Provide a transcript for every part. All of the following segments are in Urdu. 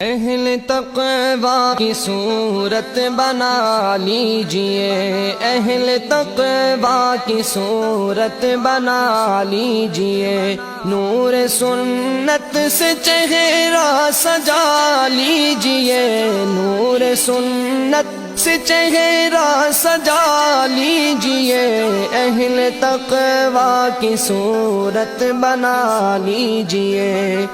اہل تقوی کی صورت بنا لیجئے، اہل تقوی کی صورت بنا لیجئے، نور سنت سے چہرہ سجا لیجئے، نور سنت سے چہرہ سجا لیجئے، اہل تقوی کی صورت بنا لیجئے،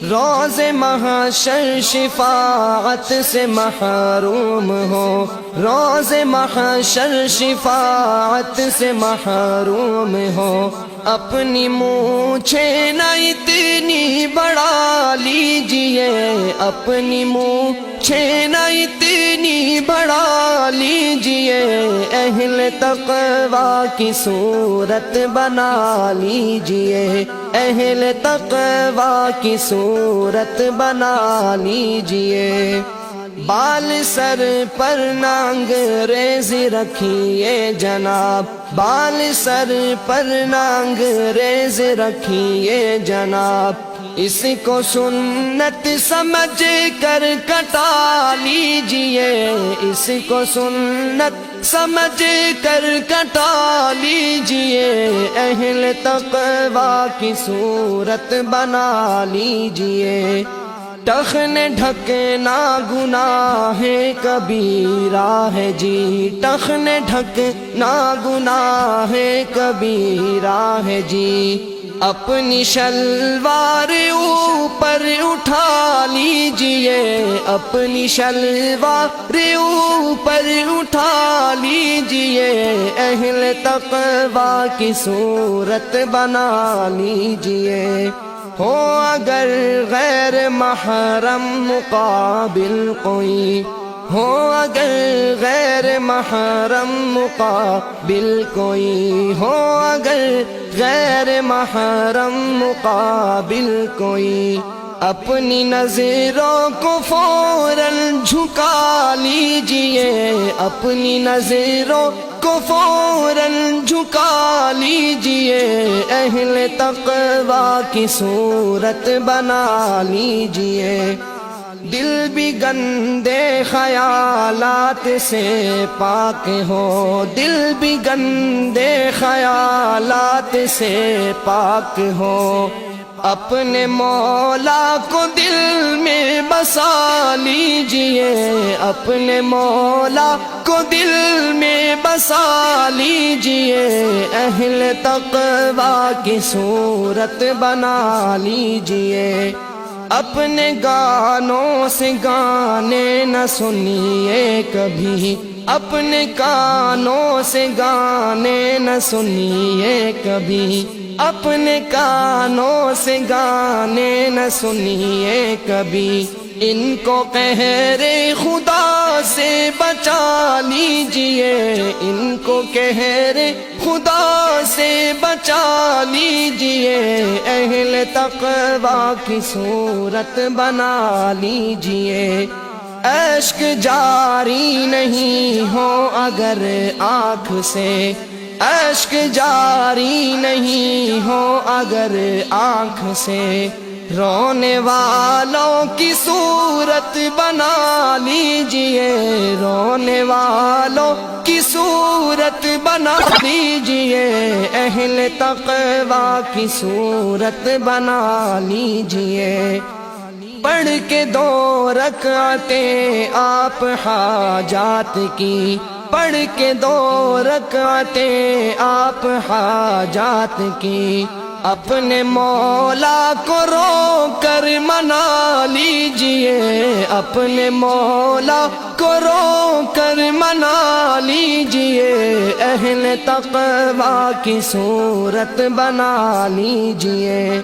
روز محشر شفاعت سے محروم ہو، روز محشر شفاعت سے محروم ہو، اپنی مونچھیں نہ اتنی بڑھا لیجئے، اپنی مونچھیں نہ اتنی بڑھا لیجئے، اہل تقوی کی صورت بنا لیجئے، اہل تقوی کی صورت بنا لیجئے، بال سر پر نہ انگریزی رکھیے جناب، بال سر پر نہ انگریزی رکھیے جناب، اس کو سنت سمجھ کر کٹا لیجئے، اس کو سنت سمجھ کر کٹا لیجئے، اہل تقوی کی صورت بنا لیجئے، ٹخن ڈھکنا گناہ کبیرہ ہے جی، ٹخن ڈھکنا گناہ کبیرہ ہے جی، اپنی شلوار اوپر اٹھا لیجئے، اپنی شلوار اوپر اٹھا لیجئے، اہل تقوی کی صورت بنا لیجئے، ہو اگر غیر محرم مقابل کوئی، ہو اگر غیر محرم مقابل کوئی، ہو اگر غیر محرم مقابل کوئی، اپنی نظروں کو فوراً جھکا لیجئے، اپنی نظروں کو فوراً جھکا لیجئے، اہل تقوی کی صورت بنا لیجئے، دل بھی گندے خیالات سے پاک ہو، دل بھی گندے خیالات سے پاک ہو، اپنے مولا کو دل میں بسا لیجئے، اپنے مولا کو دل میں بسا لیجئے، اہل تقوی کی صورت بنا لیجئے، اپنے گانوں سے گانے نہ سنیے کبھی، اپنے کانوں سے گانے نہ سنیے کبھی، اپنے کانوں سے گانے نہ سنیے کبھی، ان کو قہر خدا سے بچا لیجئے، ان کو قہر خدا سے بچا لیجئے، اہل تقوی کی صورت بنا لیجئے، اشک جاری نہیں ہو اگر آنکھ سے، اشک جاری نہیں ہو اگر آنکھ سے، رونے والوں کی صورت بنا لیجئے، رونے والوں کی صورت بنا لیجئے، اہل تقوی کی صورت بنا لیجئے، پڑھ کے 2 رکعتیں آپ حاجات کی، پڑھ کے 2 رکعتیں آپ حاجات کی، اپنے مولا کو رو کر منا لیجئے، اپنے مولا کو رو کر منا لیجئے، اہل تقوی کی صورت بنا لیجئے،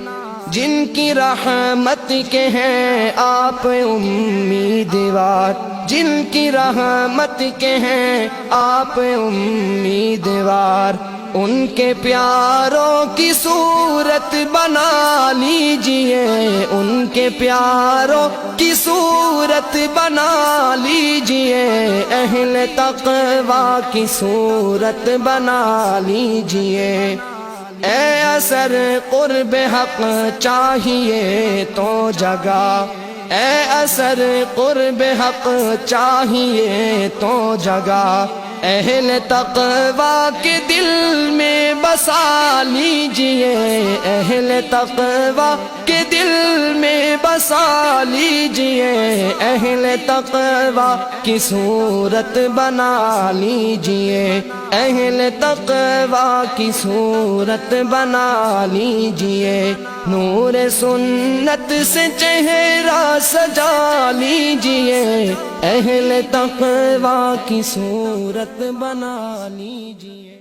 جن کی رحمت کے ہیں آپ امیدوار، جن کی رحمت کے ہیں آپ امیدوار، ان کے پیاروں کی صورت بنا لیجئے، ان کے پیاروں کی صورت بنا لیجئے، اہل تقوی کی صورت بنا لیجئے، اے اثر قرب حق چاہیے تو جگہ، اے اثر قرب حق چاہیے تو جگہ اہل تقوی کے دل میں بسا لیجئے، اہل تقوی کے دل میں بسا لیجئے، اہل تقوی کی صورت بنا لیجئے، اہل تقوی کی صورت بنا لیجئے، نور سنت سے چہرہ سجا لیجئے، اہل تقوی کی صورت بنا لیجئے۔